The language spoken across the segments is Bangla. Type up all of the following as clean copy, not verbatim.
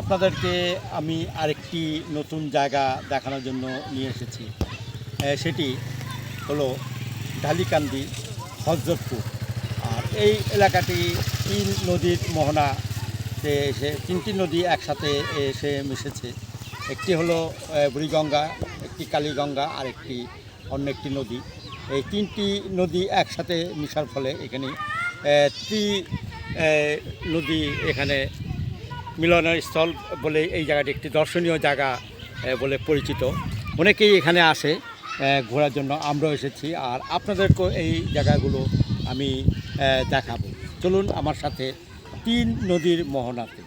আপনাদেরকে আমি আরেকটি নতুন জায়গা দেখানোর জন্য নিয়ে এসেছি। সেটি হলো ঢালিকান্দি, হযরতপুর। আর এই এলাকাটি তিন নদীর মোহনাতে এসে তিনটি নদী একসাথে এসে মিশেছে। একটি হলো বুড়িগঙ্গা, একটি কালীগঙ্গা, আর একটি অন্য একটি নদী। এই তিনটি নদী একসাথে মিশার ফলে এখানে নদী এখানে মিলনের স্থল বলে এই জায়গাটি একটি দর্শনীয় জায়গা বলে পরিচিত। অনেকেই এখানে আসে ঘোরার জন্য, আমরাও এসেছি। আর আপনাদেরকেও এই জায়গাগুলো আমি দেখাবো। চলুন আমার সাথে তিন নদীর মোহনাতে।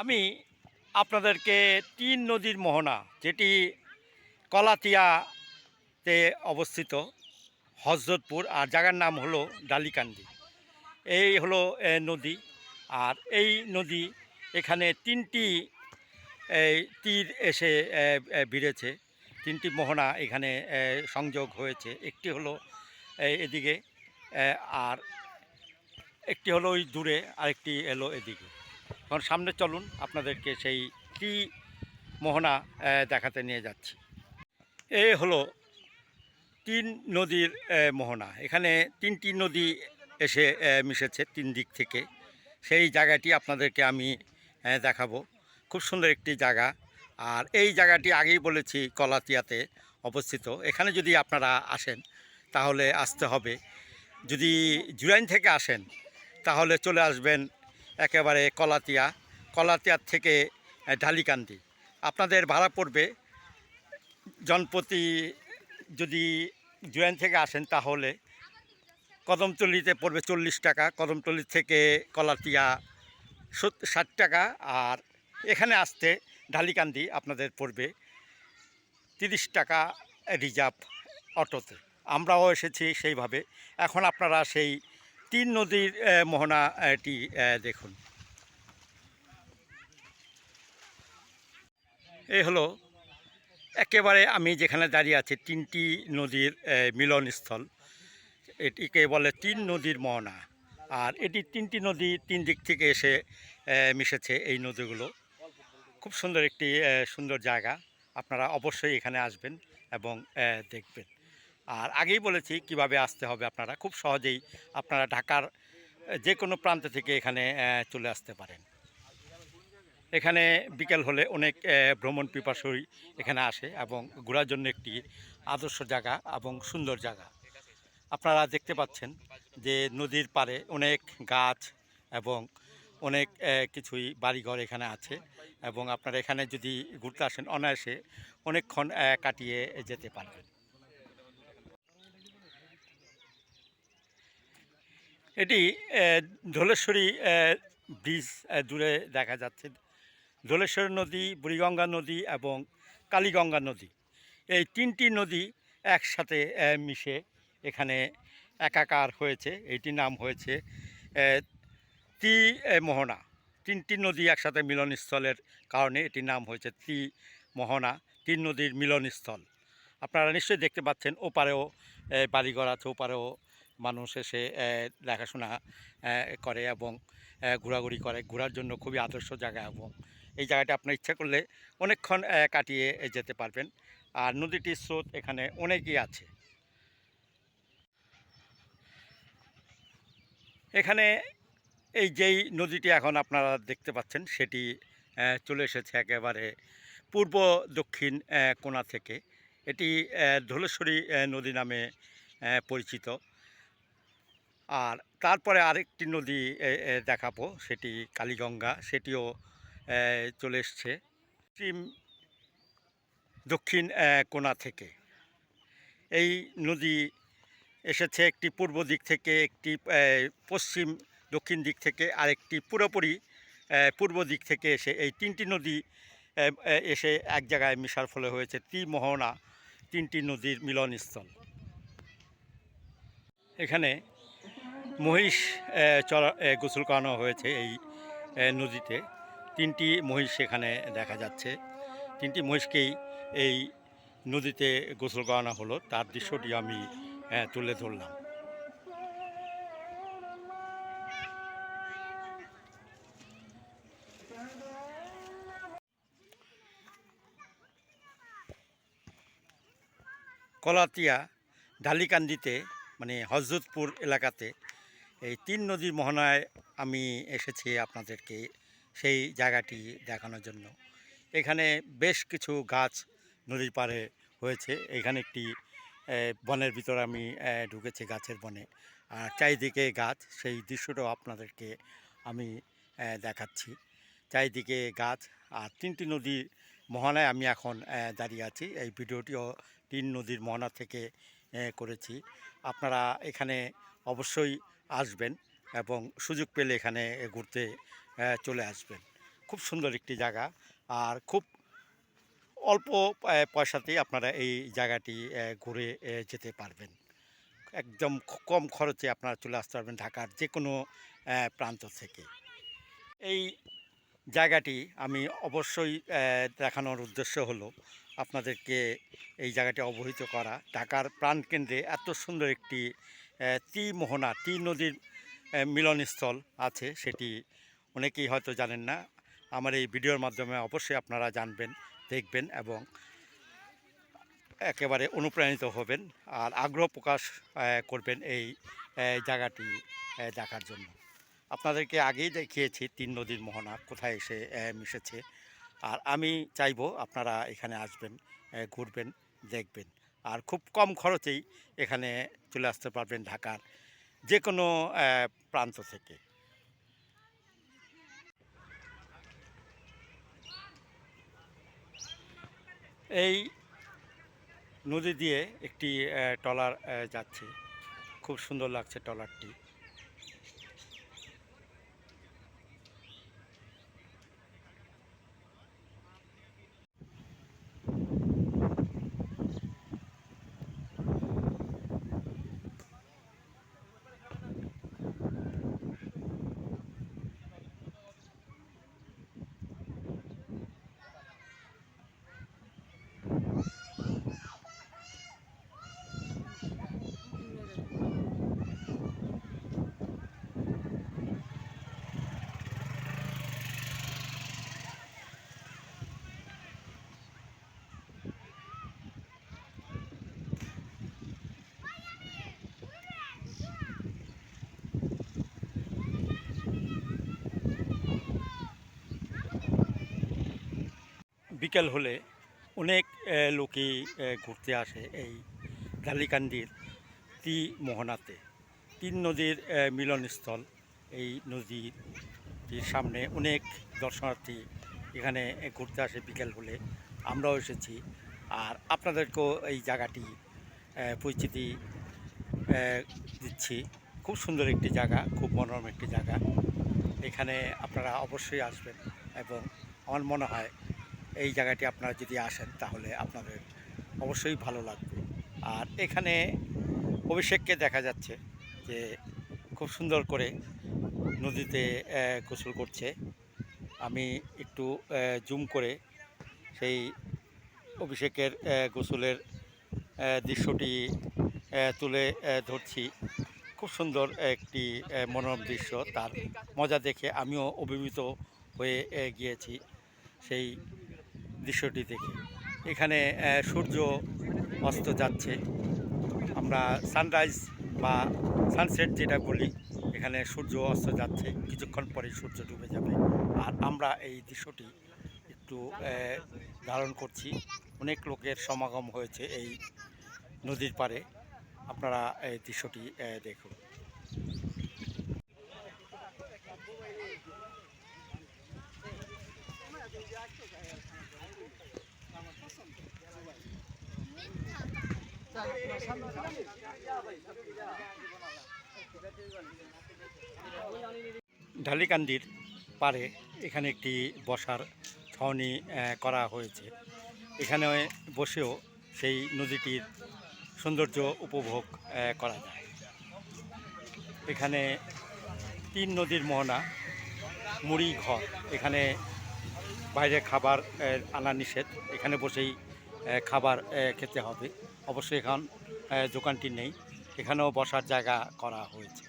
আমি আপনাদেরকে তিন নদীর মোহনা, যেটি কলাতিয়াতে অবস্থিত, হযরতপুর, আর জায়গার নাম হলো ঢালিকান্দি। এই হলো নদী। আর এই নদী এখানে তিনটি তীর এসে ভিড়েছে। তিনটি মোহনা এখানে সংযোগ হয়েছে। একটি হলো এদিকে, আর একটি হলো ওই দূরে, আরেকটি এলো এদিকে। এখন সামনে চলুন, আপনাদেরকে সেই মোহনা দেখাতে নিয়ে যাচ্ছি। এ হলো তিন নদীর মোহনা। এখানে তিনটি নদী এসে মিশেছে তিন দিক থেকে। সেই জায়গাটি আপনাদেরকে আমি দেখাবো। খুব সুন্দর একটি জায়গা। আর এই জায়গাটি আগেই বলেছি কলাতিয়াতে অবস্থিত। এখানে যদি আপনারা আসেন তাহলে আসতে হবে। যদি জুরাইন থেকে আসেন তাহলে চলে আসবেন একেবারে কলাতিয়ার থেকে ঢালিকান্দি। আপনাদের ভাড়া পড়বে জনপ্রতি, যদি জুরাইন থেকে আসেন তাহলে কদমতলিতে পড়বে 40 টাকা, কদমতলি থেকে কলাতিয়া 60 টাকা। আর এখানে আসতে ঢালিকান্দি আপনাদের পড়বে 30 টাকা রিজার্ভ অটোতে। আমরাও এসেছি সেইভাবে। এখন আপনারা সেই তিন নদীর মোহনাটি দেখুন। এই হলো একেবারে আমি যেখানে দাঁড়িয়ে আছি, তিনটি নদীর মিলনস্থল। এটিকে বলে তিন নদীর মোহনা। আর এটি তিনটি নদী তিন দিক থেকে এসে মিশেছে এই নদীগুলো। খুব সুন্দর একটি সুন্দর জায়গা। আপনারা অবশ্যই এখানে আসবেন এবং দেখবেন। আর আগেই বলেছি কিভাবে আসতে হবে। আপনারা খুব সহজেই আপনারা ঢাকার যে কোনো প্রান্ত থেকে এখানে চলে আসতে পারেন। এখানে বিকেল হলে অনেক ভ্রমণ পিপাসুই এখানে আসে এবং ঘোরার জন্য একটি আদর্শ জায়গা এবং সুন্দর জায়গা। আপনারা দেখতে পাচ্ছেন যে নদীর পাড়ে অনেক গাছ এবং অনেক কিছুই বাড়িঘর এখানে আছে। এবং আপনারা এখানে যদি ঘুরতে আসেন অনায়াসে অনেকক্ষণ কাটিয়ে যেতে পারবেন। এটি ধলেশ্বরী ব্রিজ দূরে দেখা যাচ্ছে। ধলেশ্বরী নদী, বুড়িগঙ্গা নদী এবং কালীগঙ্গা নদী, এই তিনটি নদী একসাথে মিশে এখানে একাকার হয়েছে। এইটির নাম হয়েছে মোহনা। তিনটি নদী একসাথে মিলনস্থলের কারণে এটির নাম হয়েছে মোহনা, তিন নদীর মিলনস্থল। আপনারা নিশ্চয়ই দেখতে পাচ্ছেন ওপারেও বাড়িঘর আছে, ওপারেও মানুষ এসে দেখাশোনা করে এবং ঘোরাঘুরি করে। ঘোরার জন্য খুবই আদর্শ জায়গা এবং এই জায়গাটা আপনার ইচ্ছা করলে অনেকক্ষণ কাটিয়ে যেতে পারবেন। আর নদীটির স্রোত এখানে অনেকই আছে। এখানে এই যেই নদীটি এখন আপনারা দেখতে পাচ্ছেন সেটি চলে এসেছে একেবারে পূর্ব দক্ষিণ কোণা থেকে। এটি ধলেশ্বরী নদী নামে পরিচিত। আর তারপরে আরেকটি নদী দেখাবো, সেটি কালীগঙ্গা। সেটিও চলে এসছে দক্ষিণ কোণা থেকে। এই নদী এসেছে একটি পূর্ব দিক থেকে, একটি পশ্চিম দক্ষিণ দিক থেকে, আরেকটি পুরোপুরি পূর্ব দিক থেকে এসে এই তিনটি নদী এসে এক জায়গায় মিশার ফলে হয়েছে মোহনা। তিনটি নদীর মিলনস্থল। এখানে মহিষ গোসল করানো হয়েছে এই নদীতে। তিনটি মহিষ এখানে দেখা যাচ্ছে। তিনটি মহিষকেই এই নদীতে গোসল করানো হলো, তার দৃশ্যটি আমি তুলে ধরলাম। কলাতিয়া ডালিকান্দিতে মানে হজরতপুর এলাকাতে এই তিন নদীর মোহনায় আমি এসেছি আপনাদেরকে সেই জায়গাটি দেখানোর জন্য। এখানে বেশ কিছু গাছ নদীর পাড়ে হয়েছে। এখানে একটি বনের ভিতরে আমি ঢুকেছি, গাছের বনে, আর চারিদিকে গাছ। সেই দৃশ্যটাও আপনাদেরকে আমি দেখাচ্ছি। চারিদিকে গাছ আর তিনটি নদীর মোহনায় আমি এখন দাঁড়িয়ে আছি। এই ভিডিওটিও তিন নদীর মোহনা থেকে করেছি। আপনারা এখানে অবশ্যই আসবেন এবং সুযোগ পেলে এখানে ঘুরতে চলে আসবেন। খুব সুন্দর একটি জায়গা, আর খুব অল্প পয়সাতেই আপনারা এই জায়গাটি ঘুরে যেতে পারবেন। একদম কম খরচে আপনারা চলে আসতে পারবেন ঢাকার যে কোনো প্রান্ত থেকে। এই জায়গাটি আমি অবশ্যই দেখানোর উদ্দেশ্য হলো আপনাদেরকে এই জায়গাটি অবহিত করা। ঢাকার প্রাণকেন্দ্রে এত সুন্দর একটি ত্রিমোহনা, তিন নদীর মিলনস্থল আছে, সেটি অনেকেই হয়তো জানেন না। আমার এই ভিডিওর মাধ্যমে অবশ্যই আপনারা জানবেন, দেখবেন এবং একেবারে অনুপ্রাণিত হবেন আর আগ্রহ প্রকাশ করবেন এই জায়গাটি দেখার জন্য। আপনাদেরকে আগেই দেখিয়েছি তিন নদীর মোহনা কোথায় এসে মিশেছে, আর আমি চাইবো আপনারা এখানে আসবেন, ঘুরবেন, দেখবেন, আর খুব কম খরচেই এখানে চলে আসতে পারবেন ঢাকার যে কোনো প্রান্ত থেকে। এই নদী দিয়ে একটি ট্রলার যাচ্ছে, খুব সুন্দর লাগছে ট্রলারটি। বিকেল হলে অনেক লোকই ঘুরতে আসে এই ডালিকান্দির ত্রিমোহনাতে। তিন নদীর মিলনস্থল। এই নদীর সামনে অনেক দর্শনার্থী এখানে ঘুরতে আসে বিকেল হলে। আমরাও এসেছি, আর আপনাদেরকেও এই জায়গাটি পরিচিতি দিচ্ছি। খুব সুন্দর একটি জায়গা, খুব মনোরম একটি জায়গা। এখানে আপনারা অবশ্যই আসবেন এবং আমার মনে হয় এই জায়গাটি আপনারা যদি আসেন তাহলে আপনাদের অবশ্যই ভালো লাগবে। আর এখানে অভিষেককে দেখা যাচ্ছে যে খুব সুন্দর করে নদীতে গোসল করছে। আমি একটু জুম করে সেই অভিষেকের গোসলের দৃশ্যটি তুলে ধরছি। খুব সুন্দর একটি মনোরম দৃশ্য, তার মজা দেখে আমিও অভিভূত হয়ে গিয়েছি সেই দৃশ্যটি দেখে। এখানে সূর্য অস্ত যাচ্ছে। আমরা সানরাইজ বা সানসেট যেটা বলি, এখানে সূর্য অস্ত যাচ্ছে, কিছুক্ষণ পরে সূর্য ডুবে যাবে। আর আমরা এই দৃশ্যটি একটু ধারণ করছি। অনেক লোকের সমাগম হয়েছে এই নদীর পাড়ে। আপনারা এই দৃশ্যটি দেখুন। ঢালিকান্দির পাড়ে এখানে একটি বসার ছাউনি করা হয়েছে। এখানে বসেও সেই নদীটির সৌন্দর্য উপভোগ করা যায়। এখানে 3 নদীর মোহনা, মুড়ি ঘর। এখানে বাইরে খাবার আনা নিষেধ, এখানে বসেই খাবার খেতে হবে। অবশ্যই এখন দোকানটি নেই, এখানেও বসার জায়গা করা হয়েছে।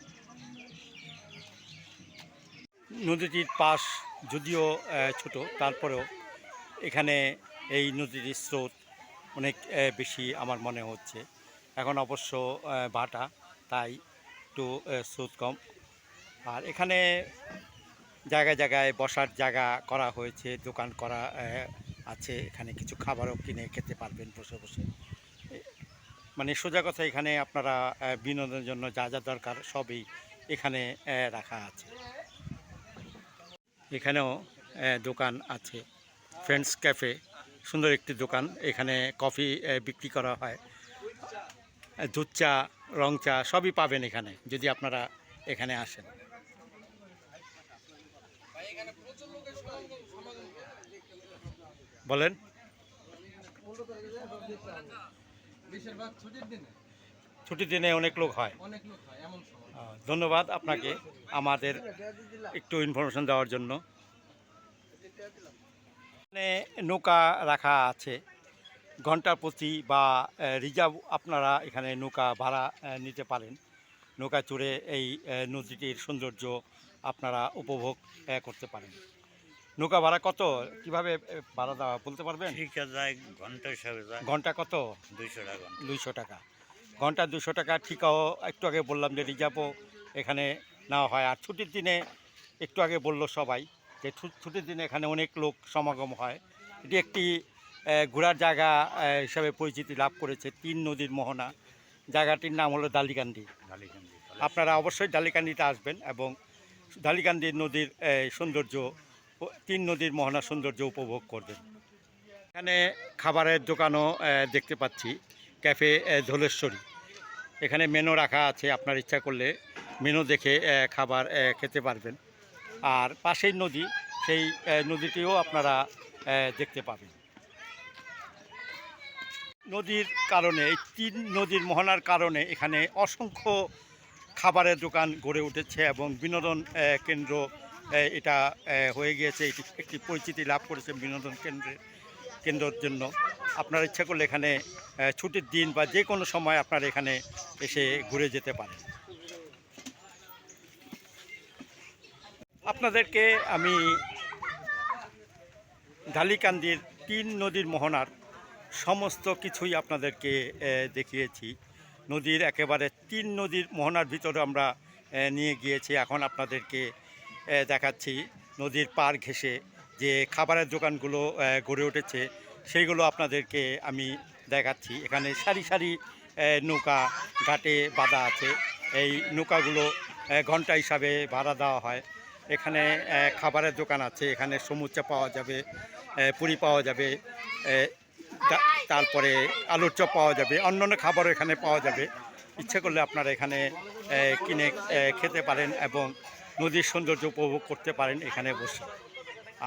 নদীটির পাশ যদিও ছোট, তারপরেও এখানে এই নদীর স্রোত অনেক বেশি আমার মনে হচ্ছে। এখন অবশ্য ভাটা, তাই একটু স্রোত কম। আর এখানে জায়গায় জায়গায় বসার জায়গা করা হয়েছে, দোকান করা আছে। এখানে কিছু খাবারও কিনে খেতে পারবেন বসে বসে। মানে সোজা কথা, এখানে আপনারা বিনোদনের জন্য যা যা দরকার সবই এখানে রাখা আছে। এখানেও দোকান আছে, ফ্রেন্ডস ক্যাফে, সুন্দর একটি দোকান। এখানে কফি বিক্রি করা হয়, দুধ চা, রং চা সবই পাবেন এখানে যদি আপনারা এখানে আসেন। বলেন। ছুটির দিনে অনেক লোক হয়। ধন্যবাদ আপনাকে আমাদের একটু ইনফরমেশন দেওয়ার জন্য। এখানে নৌকা রাখা আছে, ঘন্টা প্রতি বা রিজার্ভ আপনারা এখানে নৌকা ভাড়া নিতে পারেন। নৌকা চড়ে এই নদীটির সৌন্দর্য আপনারা উপভোগ করতে পারেন। নৌকা ভাড়া কত, কিভাবে ভাড়া দেওয়া বলতে পারবেন? ঠিক আছে, ঘন্টা হিসাবে যায়। ঘন্টা কত? 200 টাকা। 200 টাকা ঘন্টা, 200 টাকা। ঠিকও একটু আগে বললাম যে রিজার্ভও এখানে নেওয়া হয়। আর ছুটির দিনে একটু আগে বললো সবাই যে ছুটির দিনে এখানে অনেক লোক সমাগম হয়। এটি একটি ঘোরার জায়গা হিসাবে পরিচিতি লাভ করেছে। 3 নদীর মোহনা, জায়গাটির নাম হলো ডালিকান্দি। আপনারা অবশ্যই ডালিকান্দিতে আসবেন এবং ডালিকান্দি নদীর সৌন্দর্য, 3 নদীর মোহনার সৌন্দর্য উপভোগ করবেন। এখানে খাবারের দোকানও দেখতে পাচ্ছি, ক্যাফে ধলেশ্বরী। এখানে মেনু রাখা আছে, আপনার ইচ্ছা করলে মেনু দেখে খাবার খেতে পারবেন। আর পাশেই নদী, সেই নদীটিও আপনারা দেখতে পাবেন। নদীর কারণে, এই 3 নদীর মোহনার কারণে এখানে অসংখ্য খাবারের দোকান গড়ে উঠেছে এবং বিনোদন কেন্দ্র এটা হয়ে গিয়েছে। এটি একটি পরিচিতি লাভ করেছে বিনোদন কেন্দ্রের জন্য। আপনার ইচ্ছা করলে এখানে ছুটির দিন বা যে কোনো সময় আপনারা এখানে এসে ঘুরে যেতে পারেন। আপনাদেরকে আমি ডালিকান্দির 3 নদীর মোহনার সমস্ত কিছুই আপনাদেরকে দেখিয়েছি। নদীর একেবারে 3 নদীর মোহনার ভিতরে আমরা নিয়ে গিয়েছি। এখন আপনাদেরকে দেখাচ্ছি নদীর পাড় ঘেঁষে যে খাবারের দোকানগুলো গড়ে উঠেছে, সেইগুলো আপনাদেরকে আমি দেখাচ্ছি। এখানে সারি সারি নৌকা ঘাটে বাঁধা আছে। এই নৌকাগুলো ঘন্টা হিসাবে ভাড়া দেওয়া হয়। এখানে খাবারের দোকান আছে, এখানে সমুচা পাওয়া যাবে, পুরি পাওয়া যাবে, তারপরে আলুর চপ পাওয়া যাবে, অন্যান্য খাবারও এখানে পাওয়া যাবে। ইচ্ছে করলে আপনারা এখানে কিনে খেতে পারেন এবং নদীর সৌন্দর্য উপভোগ করতে পারেন এখানে বসে।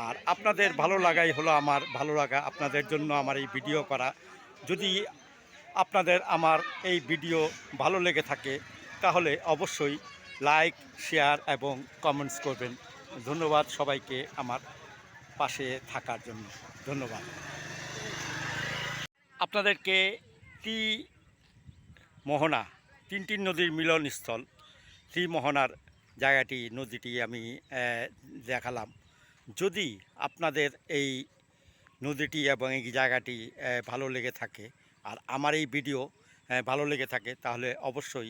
আর আপনাদের ভালো লাগাই হলো আমার ভালো লাগা, আপনাদের জন্য আমার এই ভিডিও করা। যদি আপনাদের আমার এই ভিডিও ভালো লেগে থাকে তাহলে অবশ্যই লাইক, শেয়ার এবং কমেন্টস করবেন। ধন্যবাদ সবাইকে আমার পাশে থাকার জন্য। ধন্যবাদ। আপনাদেরকে মোহনা, 3টি নদীর মিলনস্থল মোহনার জায়গাটি, নদীটি আমি দেখালাম। যদি আপনাদের এই নদীটি এবং এই জায়গাটি ভালো লেগে থাকে আর আমার এই ভিডিও ভালো লেগে থাকে তাহলে অবশ্যই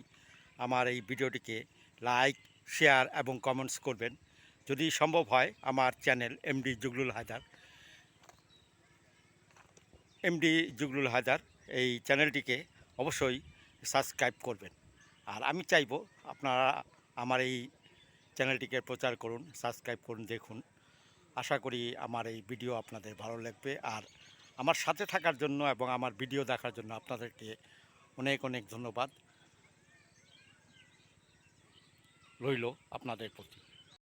আমার এই ভিডিওটিকে লাইক, শেয়ার এবং কমেন্টস করবেন। যদি সম্ভব হয় আমার চ্যানেল এমডি জুগলুল হায়দার এই চ্যানেলটিকে অবশ্যই সাবস্ক্রাইব করবেন। আর আমি চাইব আপনারা আমার এই চ্যানেলটিকে প্রচার করুন, সাবস্ক্রাইব করুন, দেখুন। আশা করি আমার এই ভিডিও আপনাদের ভালো লাগবে। আর আমার সাথে থাকার জন্য এবং আমার ভিডিও দেখার জন্য আপনাদেরকে অনেক অনেক ধন্যবাদ রইল আপনাদের প্রতি।